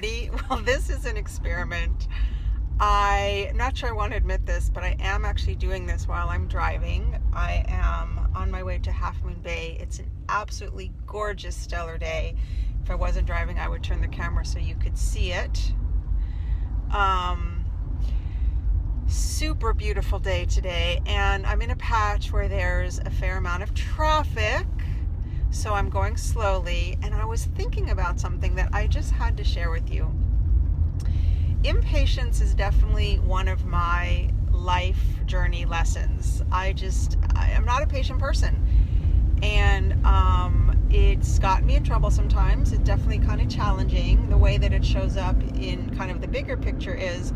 Well, this is an experiment. I'm not sure I want to admit this, but I am actually doing this while I'm driving. I am on my way to Half Moon Bay. It's an absolutely gorgeous, stellar day. If I wasn't driving, I would turn the camera so you could see it. Super beautiful day today, and I'm in a patch where there's a fair amount of traffic. So I'm going slowly, and I was thinking about something that I just had to share with you. Impatience is definitely one of my life journey lessons. I'm not a patient person, and it's gotten me in trouble sometimes. It's definitely kind of challenging. The way that it shows up in kind of the bigger picture is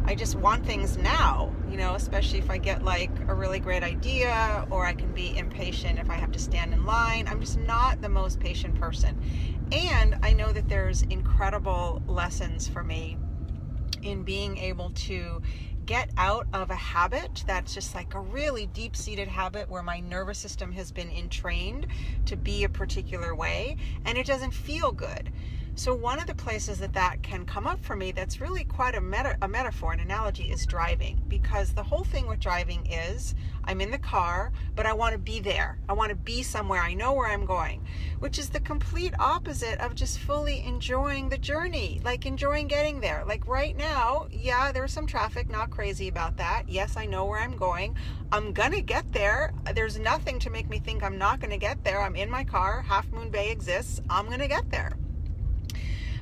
I just want things now, especially if I get like a really great idea, or I can be impatient if I have to stand in line. I'm just not the most patient person. And I know that there's incredible lessons for me in being able to get out of a habit that's just like a really deep-seated habit where my nervous system has been entrained to be a particular way, and it doesn't feel good. So one of the places that can come up for me that's really quite a metaphor, an analogy, is driving. Because the whole thing with driving is I'm in the car, but I want to be there. I want to be somewhere. I know where I'm going, which is the complete opposite of just fully enjoying the journey, like enjoying getting there. Like right now, yeah, there's some traffic, not crazy about that. Yes, I know where I'm going. I'm going to get there. There's nothing to make me think I'm not going to get there. I'm in my car. Half Moon Bay exists. I'm going to get there.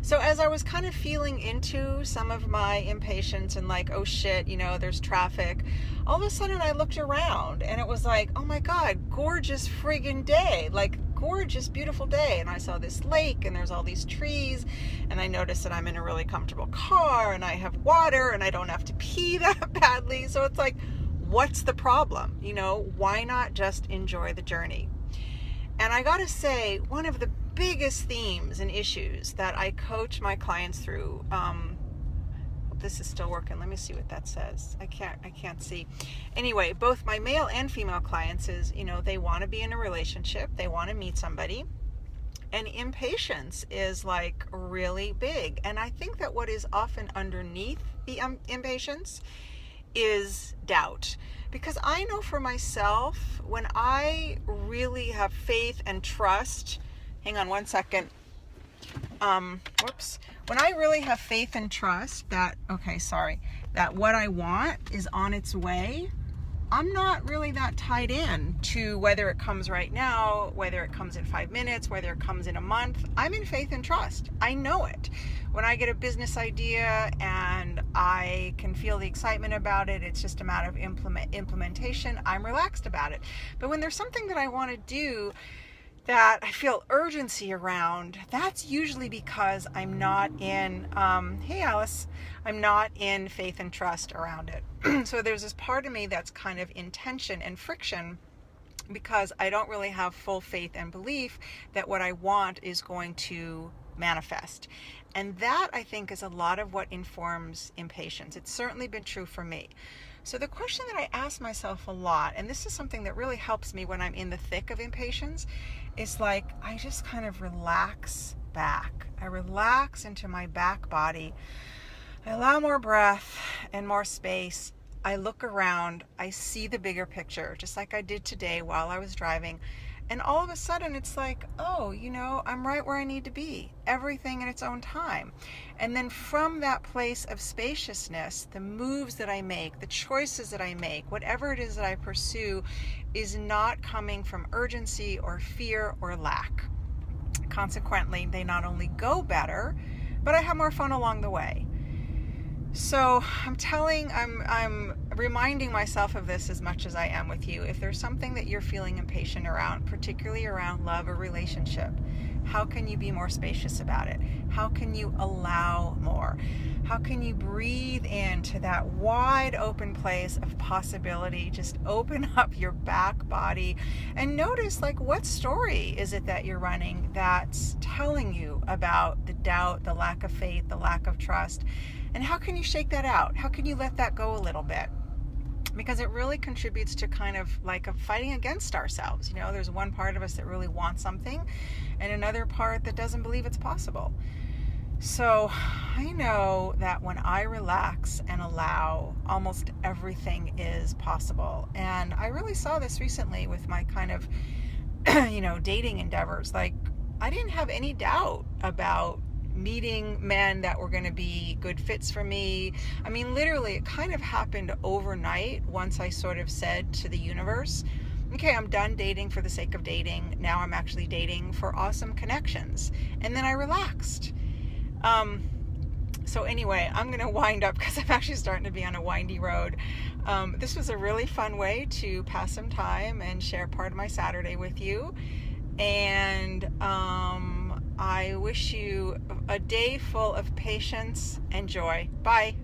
So as I was kind of feeling into some of my impatience and like, oh shit, there's traffic, all of a sudden I looked around and it was like, oh my God, gorgeous friggin' day, like gorgeous, beautiful day. And I saw this lake and there's all these trees, and I noticed that I'm in a really comfortable car and I have water and I don't have to pee that badly. So it's like, what's the problem? Why not just enjoy the journey? And I gotta say, one of the biggest themes and issues that I coach my clients through, this is still working. Let me see what that says. I can't see. Anyway, both my male and female clients is, they want to be in a relationship. They want to meet somebody. And impatience is like really big. And I think that what is often underneath the impatience is doubt. Because I know for myself, when I really have faith and trust, hang on one second. When I really have faith and trust that what I want is on its way, I'm not really that tied in to whether it comes right now, whether it comes in 5 minutes, whether it comes in a month. I'm in faith and trust. I know it. When I get a business idea and I can feel the excitement about it, it's just a matter of implementation. I'm relaxed about it. But when there's something that I want to do that I feel urgency around, that's usually because I'm not in, hey Alice, I'm not in faith and trust around it. So there's this part of me that's kind of in tension and friction because I don't really have full faith and belief that what I want is going to manifest. And that, I think, is a lot of what informs impatience. It's certainly been true for me. So the question that I ask myself a lot, and this is something that really helps me when I'm in the thick of impatience, is like I just kind of relax back. I relax into my back body. I allow more breath and more space. I look around. I see the bigger picture, just like I did today while I was driving. And all of a sudden it's like, oh, I'm right where I need to be. Everything in its own time. And then from that place of spaciousness, the moves that I make, the choices that I make, whatever it is that I pursue is not coming from urgency or fear or lack. Consequently, they not only go better, but I have more fun along the way. So I'm reminding myself of this as much as I am with you. If there's something that you're feeling impatient around, particularly around love or relationship, how can you be more spacious about it? How can you allow more? How can you breathe into that wide open place of possibility? Just open up your back body and notice, like, what story is it that you're running that's telling you about the doubt, the lack of faith, the lack of trust? And how can you shake that out? How can you let that go a little bit? Because it really contributes to kind of like a fighting against ourselves. There's one part of us that really wants something and another part that doesn't believe it's possible. So I know that when I relax and allow, almost everything is possible. And I really saw this recently with my kind of, dating endeavors. Like, I didn't have any doubt about meeting men that were going to be good fits for me. I mean, literally, it kind of happened overnight once I sort of said to the universe, okay, I'm done dating for the sake of dating. Now I'm actually dating for awesome connections. And then I relaxed. So anyway, I'm going to wind up because I'm actually starting to be on a windy road. This was a really fun way to pass some time and share part of my Saturday with you. And I wish you a day full of patience and joy. Bye.